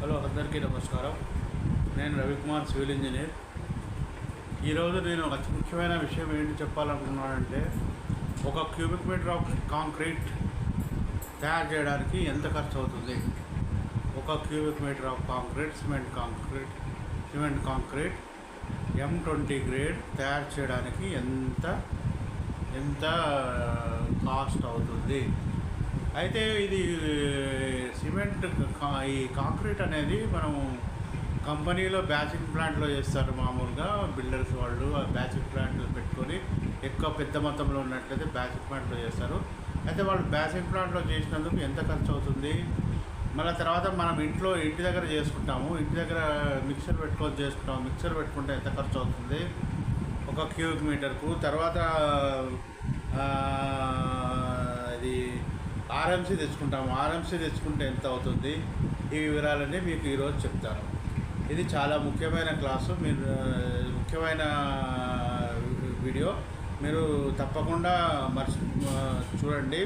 Hello అందరికీ నమస్కారం. నేను రవికుమార్, సివిల్ ఇంజనీర్. ఈరోజు నేను అతి ముఖ్యమైన విషయం ఏంటి చెప్పాలనుకున్నానంటే, ఒక క్యూబిక్ మీటర్ ఆఫ్ కాంక్రీట్ తయారు చేయడానికి ఎంత ఖర్చు అవుతుంది, ఒక cubic metre of concrete cement concrete M20 grade తయారు చేయడానికి ఎంత కాస్ట్ అవుతుంది. అయితే ఇది సిమెంట్ ఈ కాంక్రీట్ అనేది మనం కంపెనీలో బ్యాచింగ్ ప్లాంట్లో చేస్తారు. మామూలుగా బిల్డర్స్ వాళ్ళు బ్యాచింగ్ ప్లాంట్లు పెట్టుకొని ఎక్కువ పెద్ద మొత్తంలో ఉన్నట్లయితే బ్యాచింగ్ ప్లాంట్లో చేస్తారు. అయితే వాళ్ళు బ్యాచింగ్ ప్లాంట్లో చేసినందుకు ఎంత ఖర్చు అవుతుంది, మళ్ళీ తర్వాత మనం ఇంటి దగ్గర చేసుకుంటాము, ఇంటి దగ్గర మిక్సర్ చేసుకుంటాము. మిక్సర్ పెట్టుకుంటే ఎంత ఖర్చు అవుతుంది ఒక క్యూబిక్ మీటర్కు. తర్వాత అది ఆర్ఎంసీ తెచ్చుకుంటాము, ఆర్ఎంసీ తెచ్చుకుంటే ఎంత అవుతుంది, ఈ వివరాలన్నీ మీకు ఈరోజు చెప్తాను. ఇది చాలా ముఖ్యమైన క్లాసు, ముఖ్యమైన వీడియో. మీరు తప్పకుండా చూడండి,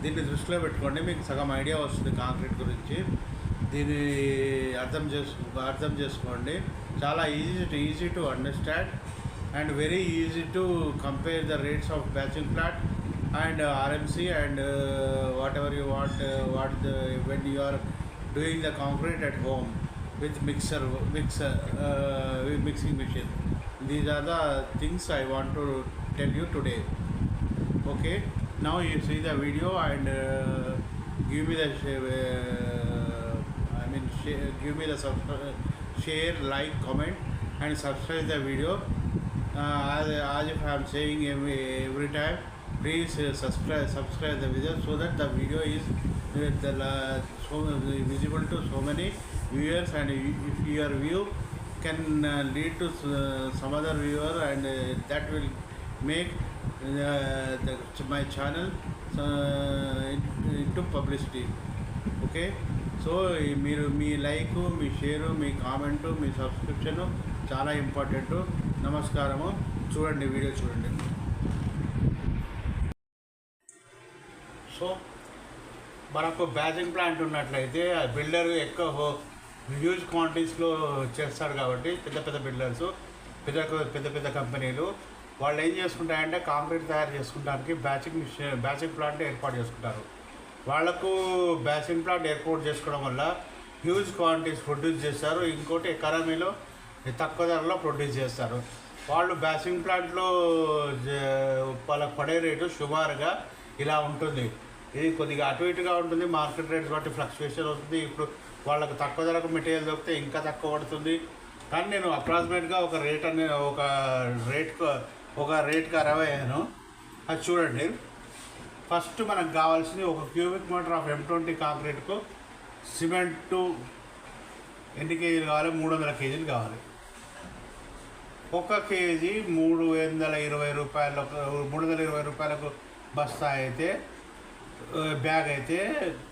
దీన్ని దృష్టిలో పెట్టుకోండి. మీకు సగం ఐడియా వస్తుంది కాంక్రీట్ గురించి. దీన్ని అర్థం చేసుకోండి. చాలా easy to understand and very easy to compare the rates of బ్యాచింగ్ plant and RMC and whatever you want when you are doing the concrete at home with mixing machine. These are the things I want to tell you today. Okay, now you see the video and give me the give me the share, like, comment and subscribe the video. As if I am saying every time, please subscribe the video so that the video is visible to so many viewers, and if your view can lead to some other viewer, and that will make my channel into publicity. Okay, so మీరు మీ like, మీ share, మీ కామెంటు, మీ subscription చాలా important. నమస్కారము. చూడండి, video చూడండి. So మనకు బ్యాచింగ్ plant ఉన్నట్లయితే ఆ builder ఎక్కువ huge క్వాంటిటీస్లో చేస్తాడు కాబట్టి పెద్ద బిల్డర్స్, పెద్ద కంపెనీలు వాళ్ళు ఏం చేసుకుంటారంటే కాంక్రీట్ తయారు చేసుకోవడానికి బ్యాచింగ్ ప్లాంట్ ఏర్పాటు చేసుకుంటారు. వాళ్లకు బ్యాచింగ్ ప్లాంట్ ఏర్పాటు చేసుకోవడం వల్ల హ్యూజ్ క్వాంటిటీస్ ప్రొడ్యూస్ చేస్తారు. ఇంకోటి ఎకానమీలో తక్కువ ధరలో ప్రొడ్యూస్ చేస్తారు. వాళ్ళు బ్యాచింగ్ ప్లాంట్లో వాళ్ళకు పడే రేటు సుమారుగా ఇలా ఉంటుంది. ఇది కొద్దిగా అటు ఇటుగా ఉంటుంది, మార్కెట్ రేట్స్ బట్టి ఫ్లక్చుయేషన్ అవుతుంది. ఇప్పుడు వాళ్ళకు తక్కువ ధరకు మెటీరియల్ దొరికితే ఇంకా తక్కువ పడుతుంది. కానీ నేను అప్రాక్సిమేట్గా ఒక రేట్కి 60 అయ్యాను. అది చూడండి. ఫస్ట్ మనకు కావాల్సింది ఒక క్యూబిక్ మీటర్ ఆఫ్ M20 కాంక్రీట్కు సిమెంటు ఎన్ని కేజీలు కావాలి? 300 కేజీలు కావాలి. 1 కేజీ 320 రూపాయలకు బస్తా అయితే, బ్యాగ్ అయితే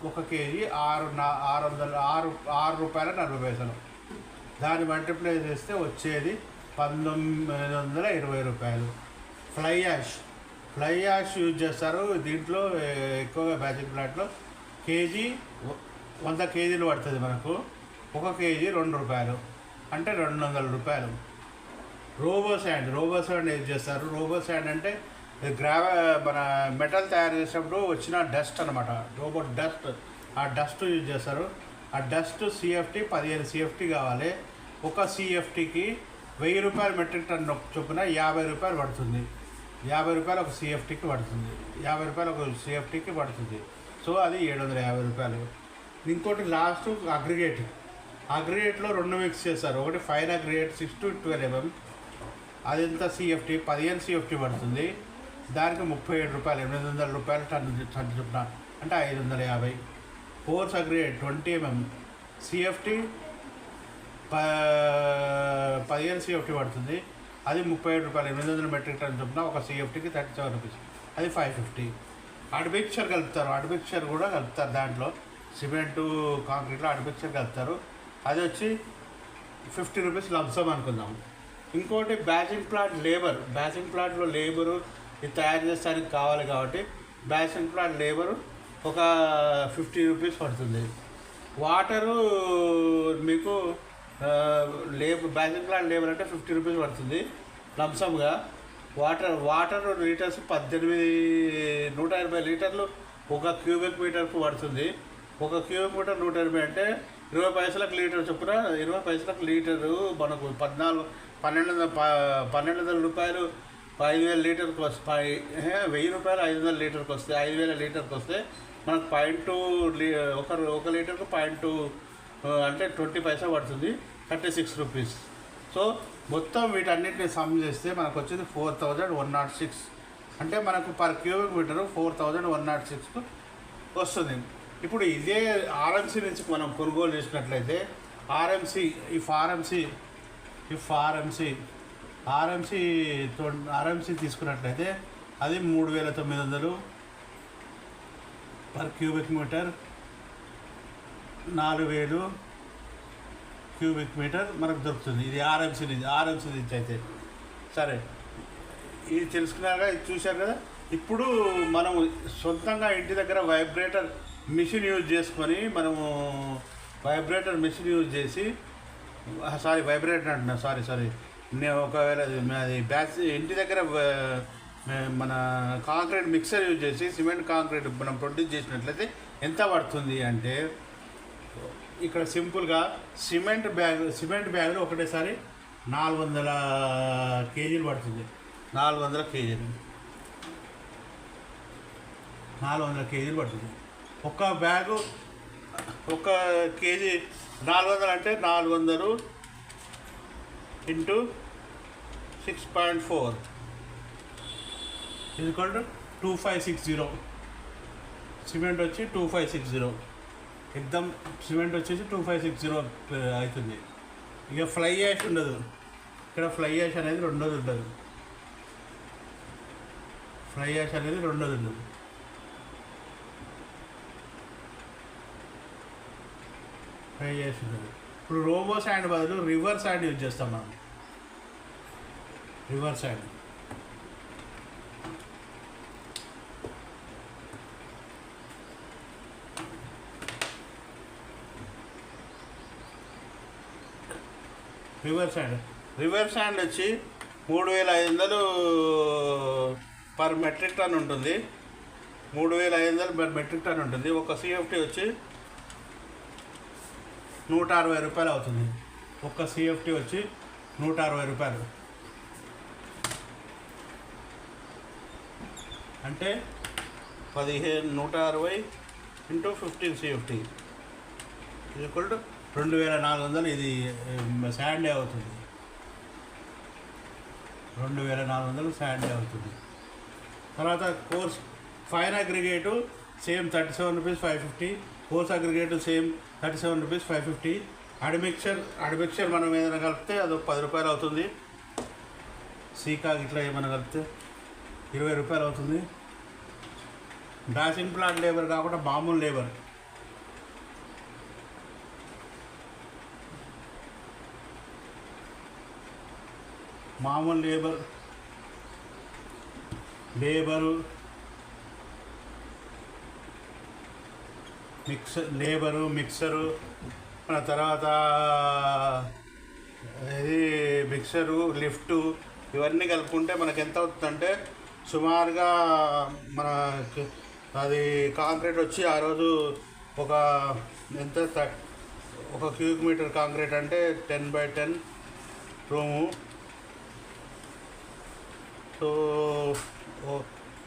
1 కేజీ 6 రూపాయల 40 పైసలు. దాన్ని మల్టిప్లై చేస్తే వచ్చేది 1920 రూపాయలు. ఫ్లై యాష్ యూజ్ చేస్తారు దీంట్లో ఎక్కువగా బ్యాచింగ్ ప్లాంట్లో. కేజీ 100 కేజీలు పడుతుంది మనకు. 1 కేజీ 2 రూపాయలు అంటే 200 రూపాయలు. రోబో శాండ్ యూజ్ చేస్తారు. రోబో శాండ్ అంటే మన మెటల్ తయారు చేసినప్పుడు వచ్చిన డస్ట్ అనమాట, రోబోట్ డస్ట్. ఆ డస్ట్ యూజ్ చేస్తారు. ఆ డస్ట్ CFT 15 CFT కావాలి. 1 CFTకి 1000 రూపాయలు మెట్రిక్ టన్ చొప్పున 50 రూపాయలు పడుతుంది. 50 రూపాయలు ఒక CFTకి పడుతుంది. 50 రూపాయలు ఒక CFTకి పడుతుంది. సో అది 750 రూపాయలు. ఇంకోటి లాస్ట్ అగ్రిగేట్లో 2 మిక్స్ చేస్తారు. ఒకటి ఫైన్ అగ్రిగేట్ 6 to 12 mm. అది ఎంత CFT 15 CFT పడుతుంది. దానికి 37 రూపాయలు, 800 రూపాయలు టన్ చొప్పున అంటే 550. Force aggregate 20 mm CFT 15 CFT పడుతుంది. అది 37 రూపాయలు, 800 మెట్రిక్ టన్ చొప్పున ఒక CFTకి 37 రూపీస్, అది 550. అడ్మిక్చర్ కూడా కలుపుతారు దాంట్లో. సిమెంటు కాంక్రీట్లో అడ్మిక్చర్ కలుపుతారు. అది వచ్చి 50 రూపీస్ లంసమ్ అనుకుందాం. ఇంకోటి బ్యాచింగ్ ప్లాంట్లో లేబరు ఇది తయారు చేస్తానికి కావాలి కాబట్టి బ్యాచింగ్ ప్లాంట్ లేబరు ఒక 50 రూపీస్ పడుతుంది. వాటరు మీకు లేబర్ బ్యాచింగ్ ప్లాంట్ లేబర్ అంటే 50 రూపీస్ పడుతుంది లంసమ్గా. వాటర్ లీటర్స్ 180 లీటర్లు ఒక క్యూబిక్ మీటర్కు పడుతుంది. ఒక క్యూబిక్ మీటర్ 180 అంటే 20 పైసలకు లీటర్ చొప్పున 20 పైసలకు లీటరు మనకు 1200 రూపాయలు 5000 లీటర్కి వస్తాయి. 1000 రూపాయలు 500 లీటర్కి వస్తే 5000 లీటర్కి వస్తే మనకు 0.2 ఒక లీటర్కు 0.2 అంటే 20 పైసా పడుతుంది, 36 రూపీస్. సో మొత్తం వీటన్నిటిని సమ్ చేస్తే మనకు వచ్చేది 4106. అంటే మనకు పర్ క్యూబిక్ మీటరు 4106 వస్తుంది. ఇప్పుడు ఇదే ఆర్ఎంసీ నుంచి మనం కొనుగోలు చేసినట్లయితే ఆర్ఎంసీ తీసుకున్నట్లయితే అది 3900 per cubic metre, 4000 cubic metre మనకు దొరుకుతుంది. ఇది ఆర్ఎంసీ నుంచి అయితే సరే. ఇది తెలుసుకున్నాక ఇది చూశారు కదా. ఇప్పుడు మనం సొంతంగా ఇంటి దగ్గర వైబ్రేటర్ మిషన్ యూజ్ చేసుకొని వైబ్రేటర్ మిషన్ యూజ్ చేసి వైబ్రేటర్ అంటున్నా సారీ నేను ఒకవేళ అది ఇంటి దగ్గర మన కాంక్రీట్ మిక్సర్ యూజ్ చేసి సిమెంట్ కాంక్రీట్ మనం ప్రొడ్యూస్ చేసినట్లయితే ఎంత పడుతుంది అంటే, ఇక్కడ సింపుల్గా సిమెంట్ బ్యాగులు ఒకటేసారి 400 కేజీలు పడుతుంది. 400 కేజీలు పడుతుంది ఒక బ్యాగు. ఒక కేజీ 400 అంటే 400 ఇంటూ 6.4 = 2560. సిమెంట్ వచ్చి 2560 ఎగ్దమ్ సిమెంట్ వచ్చేసి 2560 అవుతుంది. ఇక ఫ్లై యాష్ ఉండదు ఇక్కడ. ఫ్లై యాష్ అనేది రెండోది ఉండదు. ఫ్లై యాష్ ఉండదు. ఇప్పుడు రోబో శాండ్ బదులు రివర్ శాండ్ యూజ్ చేస్తాం మనం. రివర్ శాండ్ వచ్చి 3500 పర్ మెట్రిక్ టన్ ఉంటుంది. 3500 పర్ మెట్రిక్ టన్ ఉంటుంది. ఒక CFT వచ్చి 160 రూపాయలు అవుతుంది. ఒక్క CFT వచ్చి 160 రూపాయలు. అంటే 160 ఇంటూ 15 CFT = 2400. ఇది శాండే అవుతుంది. 2400 శాండే అవుతుంది. తర్వాత coarse fine aggregate same 37 rupees 550. Coarse aggregate same 37 rupees 550. Admixture మనం ఏదైనా కలిపితే అదొక 10 రూపాయలు అవుతుంది. సీకాగ్ ఇట్లా ఏమైనా కలిపితే 20 రూపాయలు అవుతుంది. బ్యాచింగ్ ప్లాంట్ లేబర్ కాకుండా మామూలు లేబర్ మిక్సరు మన తర్వాత ఇది మిక్సరు, లిఫ్టు ఇవన్నీ కలుపుకుంటే మనకు ఎంత అవుతుందంటే సుమారుగా మన అది కాంక్రీట్ వచ్చి ఆ రోజు ఒక క్యూబిక్ మీటర్ కాంక్రీట్ అంటే 10x10 రూము. సో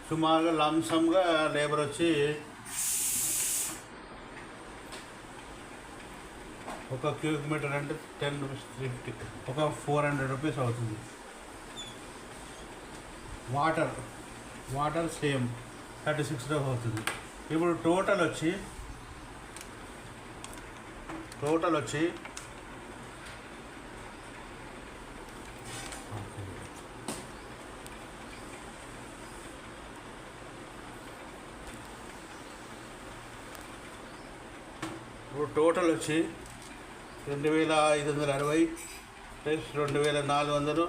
సుమారుగా లంసమ్గా లేబర్ వచ్చి ఒక క్యూబిక్ మీటర్ అంటే 10 రూపీస్ 50 ఒక 400 రూపీస్ అవుతుంది. వాటర్ సేమ్ 36 అవుతుంది. ఇప్పుడు టోటల్ వచ్చి ఇప్పుడు టోటల్ వచ్చి 2560 plus 2400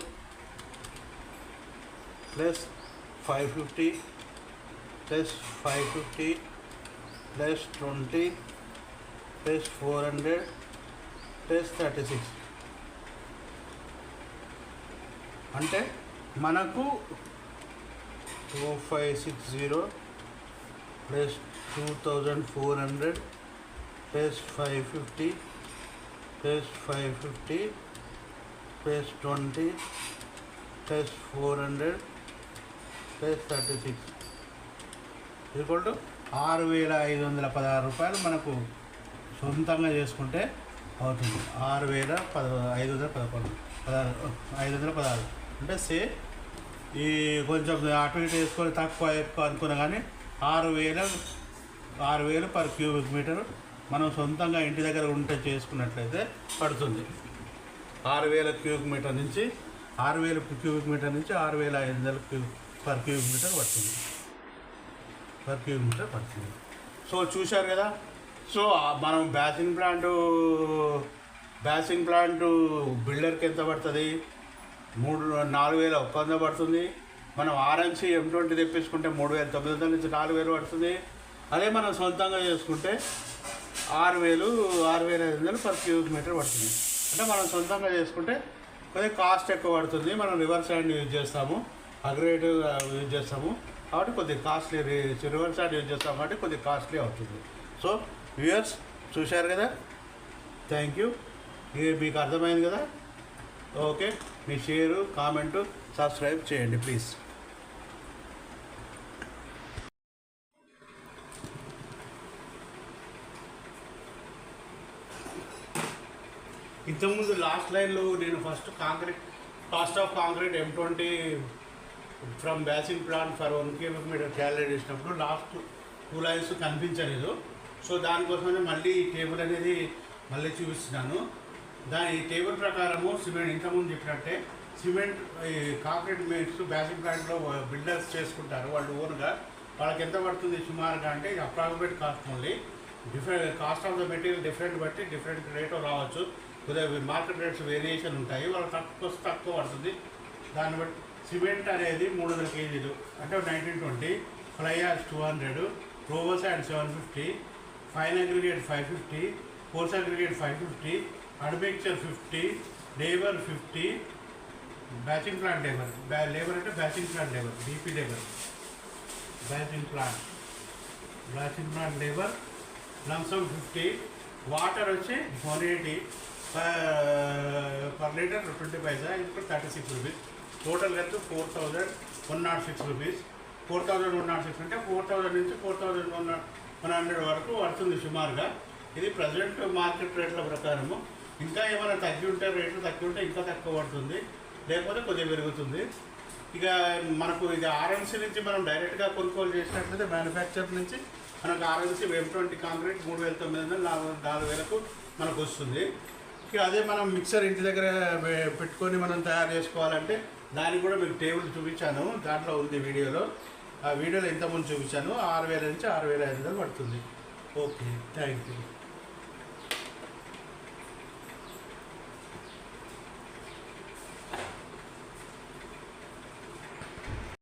plus 550 plus 550 plus 20 plus 400 plus 36 అంటే మనకు 2560 plus 2400 plus 550 plus 550 plus 20 plus 400 plus 36 equal to 6516 రూపాయలు మనకు సొంతంగా చేసుకుంటే అవుతుంది. 6516 అంటే ఈ కొంచెం అటు ఇటు వేసుకొని తక్కువ ఎక్కువ అనుకున్నా కానీ 6000 పర్ క్యూబిక్ మీటర్ మనం సొంతంగా ఇంటి దగ్గర ఉంటే చేసుకున్నట్లయితే పడుతుంది. 6000 క్యూబిక్ మీటర్ నుంచి 6500 పర్ క్యూబిక్ మీటర్ పడుతుంది. సో చూశారు కదా. సో మనం బ్యాసింగ్ ప్లాంట్ బిల్డర్కి ఎంత పడుతుంది? 4100 పడుతుంది. మనం ఆర్ఎన్సీ M20 తెప్పించుకుంటే 3900 నుంచి 4000 పడుతుంది. అదే మనం సొంతంగా చేసుకుంటే 6500 పర్ క్యూబిక్ మీటర్ పడుతుంది. అంటే మనం సొంతంగా చేసుకుంటే కొద్దిగా కాస్ట్ ఎక్కువ పడుతుంది. మనం రివర్స్ హ్యాండ్ యూజ్ చేస్తాము, అగ్రేటివ్ యూజ్ చేస్తాము కాబట్టి కొద్దిగా కాస్ట్లీ, రివర్స్ హ్యాండ్ యూజ్ చేస్తాం కాబట్టి కొద్దిగా కాస్ట్లీ అవుతుంది. సో వ్యూయర్స్ చూశారు కదా, థ్యాంక్ యూ. ఇది మీకు అర్థమైంది కదా. ఓకే, మీ షేరు, కామెంటు, సబ్స్క్రైబ్ చేయండి ప్లీజ్. ఇంతకుముందు లాస్ట్ లైన్లో నేను first cost of concrete M20 from batching plant for 1 cubic metre calculate చేసినప్పుడు లాస్ట్ 2 లైన్స్ కనిపించలేదు. సో దానికోసమే మళ్ళీ ఈ టేబుల్ అనేది మళ్ళీ చూపిస్తున్నాను. ఈ టేబుల్ ప్రకారము సిమెంట్ ఇంతకుముందు చెప్పినట్టే సిమెంట్ కాంక్రీట్ మిక్స్ బ్యాసింగ్ ప్లాంట్లో బిల్డర్స్ చేసుకుంటారు వాళ్ళు ఓన్గా. వాళ్ళకి ఎంత పడుతుంది సుమారుగా అంటే ఇది approximate cost only. Cost of the material different బట్టి డిఫరెంట్ రేటు రావచ్చు. కొద్దిగా మార్కెట్ రేట్స్ వేరియేషన్ ఉంటాయి. వాళ్ళకి తక్కువ పడుతుంది. దాన్ని బట్టి సిమెంట్ అనేది 300 kgs అంటే 1920, fly ash 200, robo sand 750, fine aggregate 550, coarse aggregate 550, admixture 50, labour 50, batching plant labour అంటే batching plant labour, DP labour, batching plant labour lump sum 50, water వచ్చి 180 పర్ లీటర్ 20 పైసా, ఇప్పుడు 36 రూపీస్. టోటల్ కలిసి 4106 రూపీస్. 4106 అంటే 4000 నుంచి 4100 వరకు పడుతుంది సుమారుగా. ఇది ప్రజెంట్ మార్కెట్ రేట్ల ప్రకారము. ఇంకా ఏమైనా రేట్లు తగ్గి ఉంటే ఇంకా తక్కువ పడుతుంది, లేకపోతే కొద్దిగా పెరుగుతుంది. ఇక మనకు ఇది ఆర్ఎన్సీ నుంచి మనం డైరెక్ట్గా కొనుగోలు చేసినట్లయితే మ్యానుఫ్యాక్చర్ నుంచి మనకు ఆర్ఎన్సీ M20 కాంక్రీట్ 3900 4000కు మనకు వస్తుంది. ఇక అదే మనం మిక్సర్ ఇంటి దగ్గర పెట్టుకొని మనం తయారు చేసుకోవాలంటే దానికి కూడా మీకు టేబుల్ చూపించాను, దాంట్లో ఉంది వీడియోలో. ఆ వీడియోలో ఇంతకుముందు చూపించాను. 6000 నుంచి 6500 పడుతుంది. Okay, thank you.